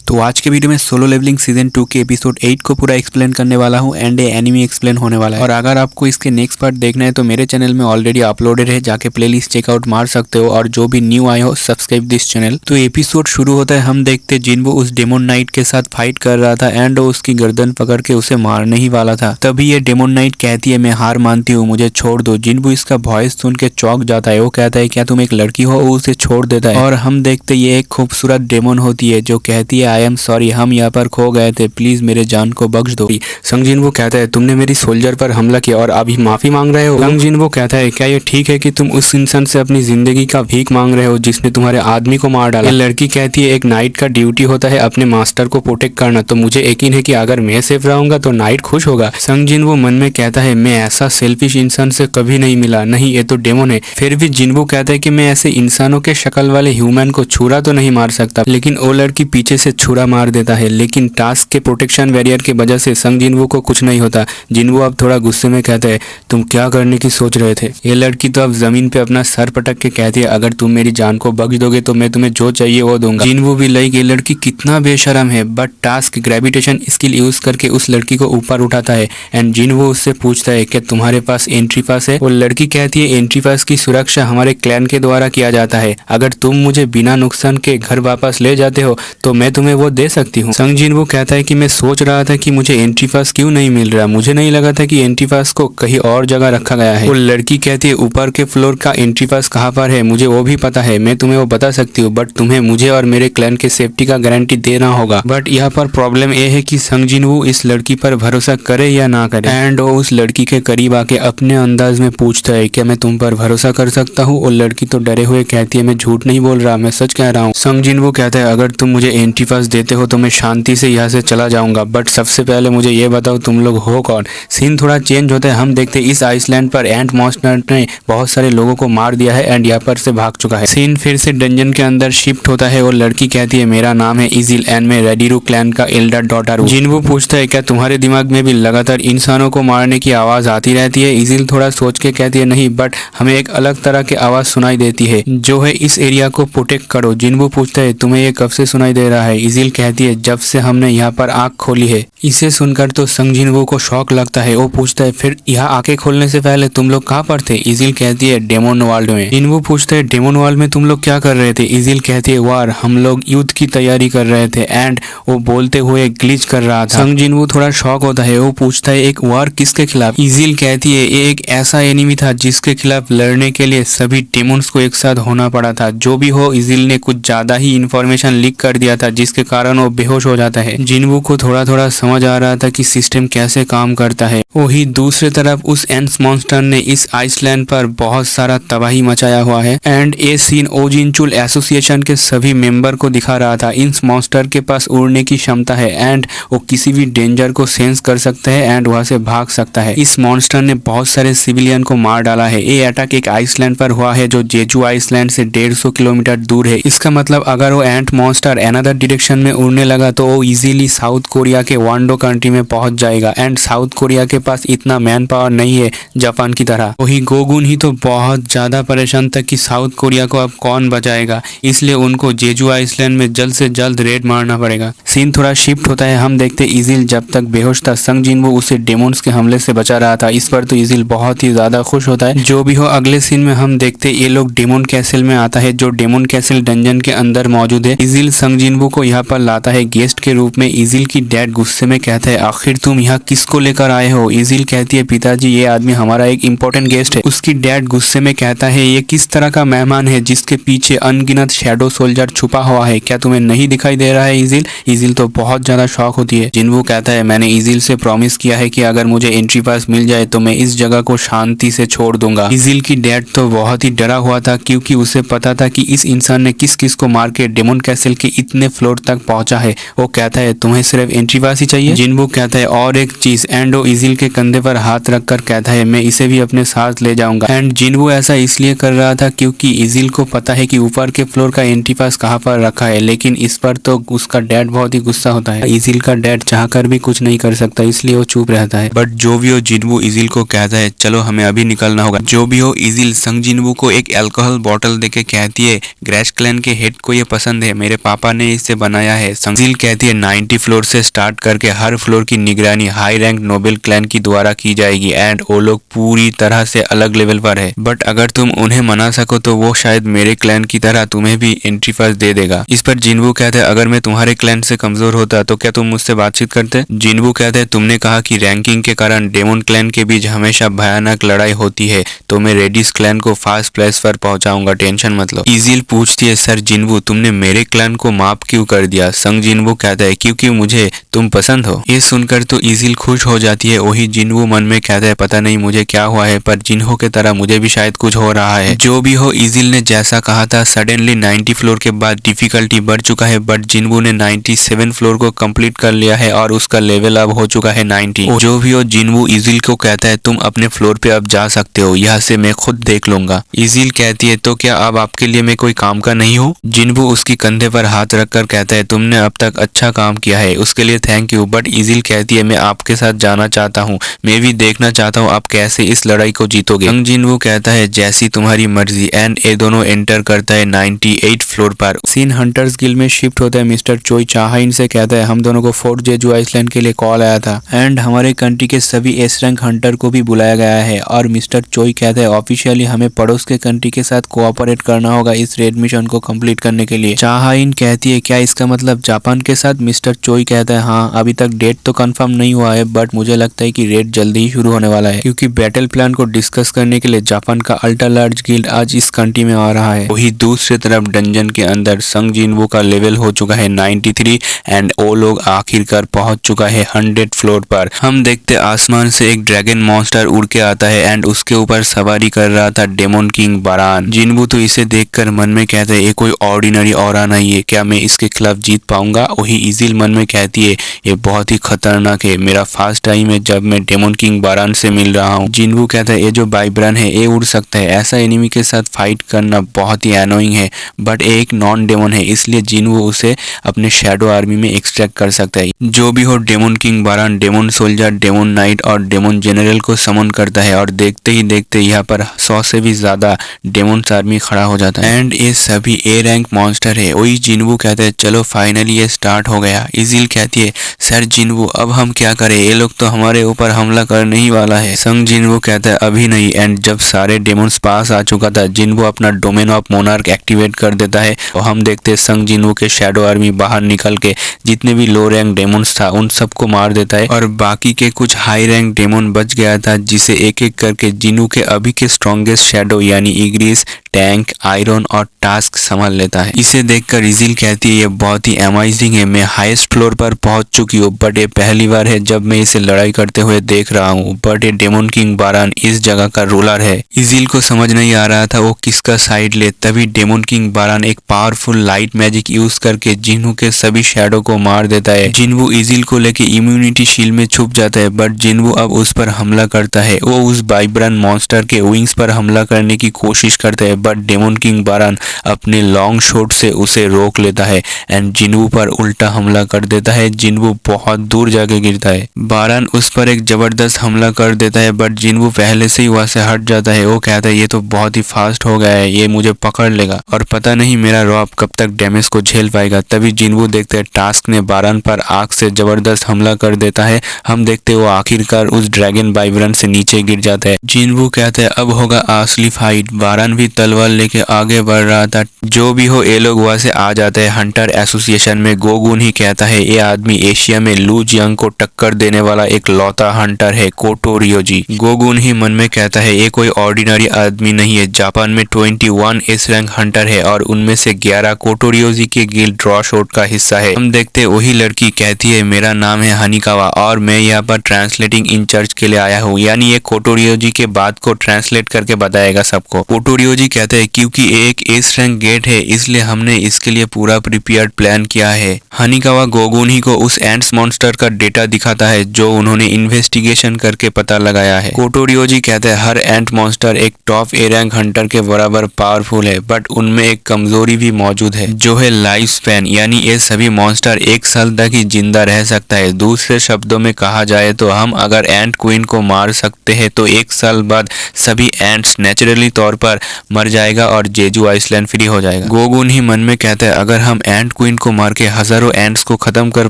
तो आज के वीडियो में सोलो लेवलिंग सीजन 2 के एपिसोड 8 को पूरा एक्सप्लेन करने वाला हूं एंड एनिमी एक्सप्लेन होने वाला है। और अगर आपको इसके नेक्स्ट पार्ट देखना है तो मेरे चैनल में ऑलरेडी अपलोडेड है, जाके प्लेलिस्ट चेकआउट मार सकते हो। और जो भी न्यू आए हो सब्सक्राइब दिस चैनल। तो एपिसोड शुरू होता है, हम देखते जिन्वो उस डेमन नाइट के साथ फाइट कर रहा था एंड वो उसकी गर्दन पकड़ के उसे मारने ही वाला था। तभी ये डेमन नाइट कहती है मैं हार मानती हूँ, मुझे छोड़ दो। जिन्वो इसका वॉइस सुन के चौंक जाता है। वो कहता है क्या तुम एक लड़की हो? वो उसे छोड़ देता है। और हम देखते ये एक खूबसूरत डेमन होती है जो कहती है आई एम सॉरी, हम यहाँ पर खो गए थे, प्लीज मेरे जान को बख्श दो। संग जिन्वो कहता है तुमने मेरी सोल्जर पर हमला किया और अभी माफी मांग रहे हो? संग जिन्वो कहता है क्या ये ठीक है कि तुम उस इंसान से अपनी जिंदगी का भीख मांग रहे हो जिसने तुम्हारे आदमी को मार डाला? लड़की कहती है एक नाइट का ड्यूटी होता है अपने मास्टर को प्रोटेक्ट करना, तो मुझे यकीन है कि अगर मैं सेफ रहूंगा तो नाइट खुश होगा। संग जिन्वो मन में कहता है मैं ऐसा सेल्फिश इंसान से कभी नहीं मिला, नहीं ये तो डेमन है। फिर भी जिन्वो कहता है कि मैं ऐसे इंसानों के शक्ल वाले ह्यूमन को छुरा तो नहीं मार सकता, लेकिन वो लड़की पीछे से छुरा मार देता है। लेकिन टास्क के प्रोटेक्शन बैरियर की वजह से संग जिन्वो को कुछ नहीं होता। जिन्वो अब थोड़ा गुस्से में कहता है तुम क्या करने की सोच रहे थे? ये लड़की तो अब जमीन पे अपना सर पटक के कहती है अगर तुम मेरी जान को बख्श दोगे तो मैं तुम्हें जो चाहिए वो दूंगा। जिन्वो भी लाइक ये लड़की कितना बेशरम है, but task gravitation skill use करके उस लड़की को ऊपर उठाता है एंड जिन्वो उससे पूछता है क्या तुम्हारे पास एंट्री पास है? वो लड़की कहती है एंट्री पास की सुरक्षा हमारे क्लैन के द्वारा किया जाता है, अगर तुम मुझे बिना नुकसान के घर वापस ले जाते हो तो मैं तुम्हें वो दे सकती हूँ। संग जिन्वो कहता है कि मैं सोच रहा था कि मुझे एंट्री पास क्यों नहीं मिल रहा, मुझे नहीं लगा था कि एंट्री पास को कहीं और जगह रखा गया है। वो लड़की कहती है ऊपर के फ्लोर का एंट्री पास कहाँ पर है? मुझे वो भी पता है, मैं तुम्हें वो बता सकती हूँ, बट तुम्हें मुझे और मेरे क्लैन के सेफ्टी का गारंटी देना होगा। बट यहाँ पर प्रॉब्लम ये है कि संग जिन्वो इस लड़की पर भरोसा करे या ना करे। एंड वो उस लड़की के करीब आके अपने अंदाज में पूछता है क्या मैं तुम पर भरोसा कर सकता हूँ? और लड़की तो डरे हुए कहती है मैं झूठ नहीं बोल रहा, मैं सच कह रहा हूँ। संग जिन्वो कहता है अगर तुम मुझे एंट्री पास देते हो तो मैं शांति से यहाँ से चला जाऊंगा, बट सबसे पहले मुझे ये बताओ तुम लोग हो कौन? सीन थोड़ा चेंज होता है, हम देखते इस आइसलैंड पर एंट मॉन्स्टर ने बहुत सारे लोगों को मार दिया है एंड यहाँ पर से भाग चुका है। सीन फिर से डंजन के अंदर शिफ्ट होता है और लड़की कहती है मेरा नाम है इजिल एंड मैं रेडिरू क्लैन का एल्डर डॉटर हूँ। जिन्वो पूछता है क्या तुम्हारे दिमाग में भी लगातार इंसानों को मारने की आवाज आती रहती है? इजिल थोड़ा सोच के कहती है नहीं, बट हमें एक अलग तरह की आवाज सुनाई देती है जो है इस एरिया को प्रोटेक्ट करो। जिन्वो पूछता है तुम्हें ये कब से सुनाई दे रहा है? इजिल कहती है जब से हमने यहाँ पर आँख खोली है। इसे सुनकर तो संग जिन्वो को शौक लगता है। वो पूछता है फिर यहाँ आके खोलने से पहले तुम लोग कहाँ पर थे? इजिल कहती है डेमन वर्ल्ड में। जिन्वो पूछता है डेमन वर्ल्ड में तुम लोग क्या कर रहे थे? इजिल कहती है वार, हम लोग युद्ध की तैयारी कर रहे थे एंड वो बोलते हुए ग्लिच कर रहा था। संग जिन्वो थोड़ा शॉक होता है। वो पूछता है एक वार किसके खिलाफ? इजिल कहती है ये एक ऐसा एनिमी था जिसके खिलाफ लड़ने के लिए सभी डेमन्स को एक साथ होना पड़ा था। जो भी हो इजिल ने कुछ ज्यादा ही इंफॉर्मेशन लीक कर दिया था जिसके कारण वो बेहोश हो जाता है। जिन्वो को थोड़ा थोड़ा समझ आ रहा था कि सिस्टम कैसे काम करता है। वही दूसरी तरफ उस एंट्स मॉन्स्टर ने इस आइसलैंड पर बहुत सारा तबाही मचाया हुआ है एंड ये सीन ओजिनचुल एसोसिएशन के सभी मेंबर को दिखा रहा था। इन मॉन्स्टर के पास उड़ने की क्षमता है एंड वो किसी भी डेंजर को सेंस कर सकता है एंड वहां से भाग सकता है। इस मॉन्स्टर ने बहुत सारे सिविलियन को मार डाला है। ये अटैक एक आइसलैंड पर हुआ है जो जेजू आइसलैंड से 150 किलोमीटर दूर है। इसका मतलब अगर वो एंट मॉन्स्टर अनदर डायरेक्शन में उड़ने लगा तो वो इजीली साउथ कोरिया के वांडो कंट्री में पहुंच जाएगा एंड साउथ कोरिया के पास इतना मैन पावर नहीं है जापान की तरह। वही गोगुन ही तो बहुत ज्यादा परेशान था कि साउथ कोरिया को अब कौन बचाएगा, इसलिए उनको जेजू आइसलैंड में जल्द से जल्द रेड मारना पड़ेगा। सीन थोड़ा शिफ्ट होता है, हम देखते इजिल जब तक बेहोश था संग जिन्वो उसे डेमोन्स के हमले से बचा रहा था। इस पर तो इजिल बहुत ही ज्यादा खुश होता है। जो भी हो अगले सीन में हम देखते ये लोग डेमन कैसल में आता है जो डेमन कैसल डंजन के अंदर मौजूद है। इजिल संग जिन्वो को यहाँ पर लाता है गेस्ट के रूप में। इजिल की डैड गुस्से में कहता है आखिर तुम यहाँ किसको लेकर आए हो? इजिल कहती है पिताजी ये आदमी हमारा एक इम्पोर्टेंट गेस्ट है। उसकी डैड गुस्से में कहता है ये किस तरह का मेहमान है जिसके पीछे अनगिनत शैडो सोल्जर छुपा हुआ है, क्या तुम्हें नहीं दिखाई दे रहा है इजिल? इजिल तो बहुत ज्यादा शॉक होती है। जिन्वो कहता है मैंने इजिल से प्रॉमिस किया है कि अगर मुझे एंट्री पास मिल जाए तो मैं इस जगह को शांति से छोड़ दूंगा। इजिल की डैड तो बहुत ही डरा हुआ था क्योंकि उसे पता था कि इस इंसान ने किस किस को मार के डेमन कैसल के इतने फ्लोर तक पहुंचा है। वो कहता है तुम्हें सिर्फ एंट्री पास ही चाहिए चाहिए? जिन्बू कहता है और एक चीज, एंड वो इजिल के कंधे पर हाथ रखकर कहता है मैं इसे भी अपने साथ ले जाऊंगा। एंड जिन्बू ऐसा इसलिए कर रहा था क्योंकि इजिल को पता है कि ऊपर के फ्लोर का एंट्री पास कहाँ पर रखा है, लेकिन इस पर तो उसका डैड बहुत ही गुस्सा होता है। इजिल का डैड चाहकर भी कुछ नहीं कर सकता, इसलिए वो चुप रहता है। बट जो भी हो जिन्बू इजिल को कहता है चलो हमें अभी निकलना होगा। जो भी हो इजिल संग जिन्बू को एक अल्कोहल बॉटल देके कहती है ग्रैश क्लैन के हेड को ये पसंद है, मेरे पापा ने इसे बनाया है। इजिल कहती है 90 फ्लोर से स्टार्ट करके हर फ्लोर की निगरानी हाई रैंक नोबेल क्लैन की द्वारा की जाएगी एंड वो लोग पूरी तरह से अलग लेवल पर है। बट अगर तुम उन्हें मना सको तो वो शायद मेरे क्लैन की तरह तुम्हें भी एंट्री पास दे देगा। इस पर जिन्बू कहते हैं अगर मैं तुम्हारे क्लैन से कमजोर होता तो क्या तुम मुझसे बातचीत करते? जिन्बू कहते हैं तुमने कहा कि रैंकिंग के कारण डेमन क्लैन के बीच हमेशा भयानक लड़ाई होती है, तो मैं रेडिस क्लैन को फास्ट प्लेस पर पहुंचाऊंगा, टेंशन मत लो। इजिल पूछती है सर जिन्बू तुमने मेरे क्लैन को माफ क्यों कर दिया? संग जिन्बू कहता है क्योंकि मुझे तुम पसंद हो। ये सुनकर तो इजिल खुश हो जाती है। वही जिन्बू मन में कहता है पता नहीं मुझे क्या हुआ है, पर जिन्हो के तरह मुझे भी शायद कुछ हो रहा है। जो भी हो इजिल ने जैसा कहा था सडनली 90 फ्लोर के बाद डिफिकल्टी बढ़ चुका है, बट जिन्बू ने 97 फ्लोर को कंप्लीट कर लिया है और उसका लेवल अब हो चुका है 90। जो भी हो जिन्बू इजिल को कहता है तुम अपने फ्लोर पे अब जा सकते हो, यहाँ से मैं खुद देख लूंगा। इजिल कहती है तो क्या अब आपके लिए मैं कोई काम का नहीं हूँ? जिन्बू उसकी कंधे पर हाथ रखकर कहता है तुमने अब तक अच्छा काम किया है, उसके लिए थैंक यू। बट इजिल कहती है मैं आपके साथ जाना चाहता हूँ, मैं भी देखना चाहता हूँ आप कैसे इस लड़ाई को जीतोगे। संग जिन्बू कहता है जैसी तुम्हारी मर्जी एंड ये दोनों एंटर करता है 98 फ्लोर पर। सीन हंटर्स गिल्ड में शिफ्ट होता है। मिस्टर चोई चाहाइन से कहता है हम दोनों को फोर्ट जेजू आइसलैंड के लिए कॉल आया था एंड हमारे कंट्री के सभी एस रैंक हंटर को भी बुलाया गया है। और मिस्टर चोई कहता है ऑफिशियली हमें पड़ोस के कंट्री के साथ कोऑपरेट करना होगा इस रेड मिशन को कंप्लीट करने के लिए। चाहाइन कहती है क्या इसका मतलब जापान के साथ? मिस्टर चोई कहता है हाँ अभी तक डेट तो कंफर्म नहीं हुआ है, बट मुझे लगता है कि रेड जल्दी ही शुरू होने वाला है क्योंकि बैटल प्लान को डिस्कस करने के लिए जापान का अल्ट्रा लार्ज गिल्ड आज इस कंट्री में आ रहा है। वही दूसरी तरफ डंजन के अंदर संग जिन्बू का लेवल हो चुका है 93 एंड वो लोग आखिरकार पहुंच चुका है 100 फ्लोर पर। हम देखते आसमान से एक ड्रैगन मॉन्स्टर उड़ के आता है एंड उसके ऊपर सवारी कर रहा था डेमन किंग बारान। जिन्बू तो इसे देखकर मन में कहता है ये कोई ऑर्डिनरी ऑरा नहीं है, क्या मैं इसके खिलाफ जीत पाऊंगा? वही इजिल मन में कहती है ये बहुत ही खतरनाक है, मेरा फर्स्ट टाइम है जब मैं डेमन किंग बारान से मिल रहा हूँ। जिन्बू कहता है ये जो वाइब्रन है ये उड़ सकता है, ऐसा एनिमी के साथ फाइट करना बहुत ही एनोइंग है, बट एक नॉन डेमन है इसलिए जिन्बू उसे अपने शैडो आर्मी में एक्सट्रैक्ट कर सकता है। जो भी हो daemon king बारान daemon soldier, daemon night और डेमन जनरल को समन करता है और देखते ही देखते यहाँ पर 100 से भी ज्यादा डेमन्स आर्मी खड़ा हो जाता है एंड ये सभी ए रैंक मॉन्स्टर है। वही जिन्बू कहते हैं चलो फाइनली ये स्टार्ट हो गया। इजिल कहती है सर जिन्बू अब हम क्या करें, ये लोग तो हमारे ऊपर हमला करने ही वाला है। संग जिन्बू कहता है अभी नहीं। एंड जब सारे डेमन्स पास आ चुका था जिन्बू अपना डोमेन ऑफ मोनार्क एक्टिवेट कर देता है और हम देखते हैं संग जिन्बू के शैडो आर्मी बाहर निकल के जितने भी लो रैंक डेमन्स था उन सबको मार देता है और बाकी के कुछ हाई रैंक डेमन बच गया था जिसे एक एक करके जिन्बू के अभी के स्ट्रॉन्गेस्ट शैडो यानी इग्रिस, टैंक, आयरन और टास्क संभाल लेता है। इसे देखकर इजिल कहती है ये बहुत ही अमेजिंग है, मैं हाईएस्ट फ्लोर पर पहुंच चुकी हूँ, बट ये पहली बार है जब मैं इसे लड़ाई करते हुए देख रहा हूँ, बट ये डेमन किंग बारान इस जगह का रूलर है। इजिल को समझ नहीं आ रहा था वो किसका साइड ले, तभी डेमन किंग बारान एक पावरफुल लाइट मैजिक यूज करके जिन्हू के सभी शैडो को मार देता है। जिन्बू इजिल को लेके इम्यूनिटी शील्ड में छुप जाता है, बट जिन्बू अब उस पर हमला करता है। वो उस वाइब्रन मॉन्स्टर के विंग्स पर हमला करने की कोशिश करता है, बट डेमन किंग बारान अपने लॉन्ग शॉट से उसे रोक लेता है एंड जिन्बू पर उल्टा हमला कर देता है। जिन्बू बहुत दूर जाके गिरता है। बारान उस पर एक जबरदस्त हमला कर देता है, बट जिन्बू पहले से ही वहां से हट जाता है। वो कहता है ये तो बहुत ही फास्ट हो गया है, ये मुझे पकड़ लेगा और पता नहीं मेरा रॉब कब तक डैमेज को झेल पाएगा। तभी जिन्बू देखते हैं टास्क ने बारान पर आग से जबरदस्त हमला कर देता है। हम देखते वो आखिरकार उस ड्रैगन वाइब्रन से नीचे गिर जाता है। जिन्बू कहते हैं अब होगा असली फाइट। बारान भी तलवार लेके आगे बढ़ रहा था। जो भी हो ये लोग वहां से आ जाते हैं हंटर एसोसिएशन में। गोगुन ही कहता है ये आदमी एशिया में लू जियांग को टक्कर देने वाला एक लौता हंटर है, कोटो रियोजी। गोगुन ही मन में कहता है ये कोई ऑर्डिनरी आदमी नहीं है, जापान में 21 एस रैंक हंटर है और उनमें से 11 कोटो रियोजी के गिल्ड ड्रॉ शॉट का हिस्सा है। हम देखते वही लड़की कहती है मेरा नाम है हनिकावा और मैं यहाँ पर ट्रांसलेटिंग इंचार्ज के लिए आया हूँ, यानी ये कोटो रियोजी के बात को ट्रांसलेट करके बताएगा सबको। कोटो रियोजी कहते हैं क्योंकि एक एस रैंक गेट है इसलिए हमने इसके लिए पूरा प्रिपेयर्ड प्लान किया है। हनिकावा गोगुन को उस एंट्स मॉन्स्टर का डेटा दिखाता है जो उन्होंने इन्वेस्टिगेशन करके पता लगाया है। कोटोरियोजी कहते हैं हर एंट मॉन्स्टर एक टॉप ए रैंक हंटर के बराबर पावरफुल है, बट उनमें एक कमजोरी भी मौजूद है जो है लाइफ स्पैन, यानी ये सभी मॉन्स्टर 1 साल तक ही जिंदा रह सकता है। दूसरे शब्दों में कहा जाए तो हम अगर एंट क्वीन को मार सकते हैं तो 1 साल बाद सभी एंट्स नेचुरली तौर पर मर जाएगा और जेजू आइसलैंड फ्री हो जाएगा। गोगुन ही मन में कहता है अगर हम एंट क्वीन को मार के हजारों एंट्स को खत्म कर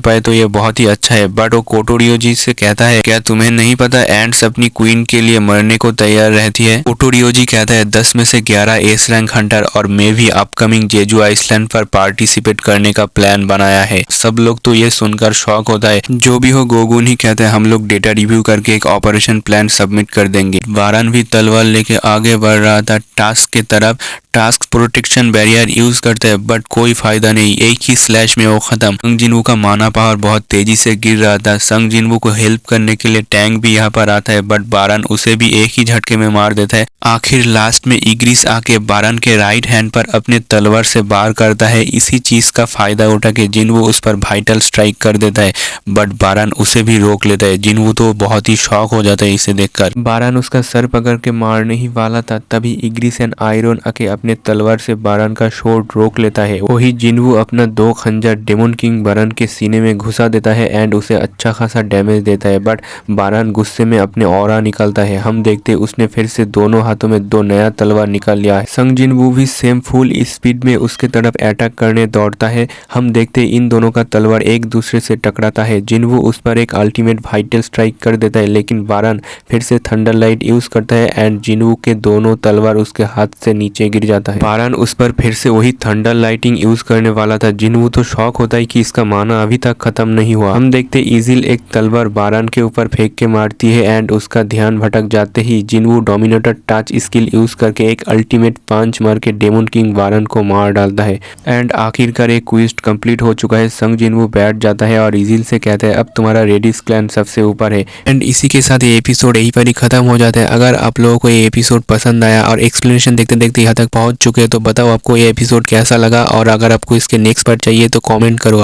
पाए तो ये बहुत ही अच्छा है, बट वो कोटोरियोजी से कहता है क्या तुम्हें नहीं पता एंट्स अपनी क्वीन के लिए मरने को तैयार रहती है। कोटोरियोजी कहता है 10 में से 11 एस रैंक हंटर और मैं भी अपकमिंग जेजू आइसलैंड पर पार्टिसिपेट करने का प्लान बनाया है। सब लोग तो ये सुनकर शॉक होता है। जो भी हो गोगुन ही कहते हैं हम लोग डेटा रिव्यू करके एक ऑपरेशन प्लान सबमिट कर देंगे। वारन भी तलवार लेके आगे बढ़ रहा था टास्क के तरफ। टास्क प्रोटेक्शन बैरियर यूज करते हैं बट कोई फायदा नहीं, एक ही स्लैश में वो खत्म। संग जिनवू का माना पावर बहुत तेजी से गिर रहा था। संग जिनवू को हेल्प करने के लिए टैंक भी यहाँ पर आता है बट बारन उसे भी एक ही झटके में मार देता है। आखिर लास्ट में इग्रिस आके बारन के राइट हैंड पर अपने तलवार से वार करता है। इसी चीज का फायदा उठा के जिनवू उस पर वाइटल स्ट्राइक कर देता है बट बारन उसे भी रोक लेता है। जिनवू तो बहुत ही शॉक हो जाता है इसे देखकर। बारन उसका सर पकड़ के मारने ही वाला था तभी इग्रिस एंड आयरन आके अपने तलवार से बारन का शॉट रोक लेता है। वही जिनवू अपना 2 खंजर डेमन किंग बारन के सीने में घुसा देता है एंड उसे अच्छा खासा डैमेज देता है बट बारन गुस्से में अपने ऑरा निकालता है। हम देखते उसने फिर से दोनों हाथों में 2 नया तलवार निकाल लिया है। संग जिनवू भी सेम फुल स्पीड में उसके तरफ अटैक करने दौड़ता है। हम देखते इन दोनों का तलवार एक दूसरे से टकराता है। जिनवू उस पर एक अल्टीमेट वाइटल स्ट्राइक कर देता है लेकिन बारन फिर से थंडर लाइट यूज करता है एंड जिनवू के दोनों तलवार उसके हाथ से नीचे गिर जाता है। बारन उस पर फिर से वही थंडर लाइटिंग यूज करने वाला था। जिनवू तो शॉक होता है कि इसका माना अभी तक खत्म नहीं हुआ। हम देखते इजिल एक तलवार बारन के ऊपर फेंक के मारती है एंड उसका ध्यान भटक जाते ही Jinwoo dominator touch skill use करके एक अल्टीमेट पंच मार के डेमन किंग बारन को मार डालता है एंड आखिरकार एक क्वेस्ट कंप्लीट हो चुका है। संग जिनवू बैठ जाता है और इजिल से कहता है अब तुम्हारा रेडिस क्लैन सबसे ऊपर है। एंड इसी के साथ ये एपिसोड यहीं पर ही खत्म हो जाता है। अगर आप लोगों को ये एपिसोड पसंद आया और एक्सप्लेनेशन देखते देखते यहाँ तक पहुंच चुके हैं तो बताओ आपको ये एपिसोड कैसा लगा और अगर आपको इसके नेक्स्ट पार्ट चाहिए तो कमेंट करो।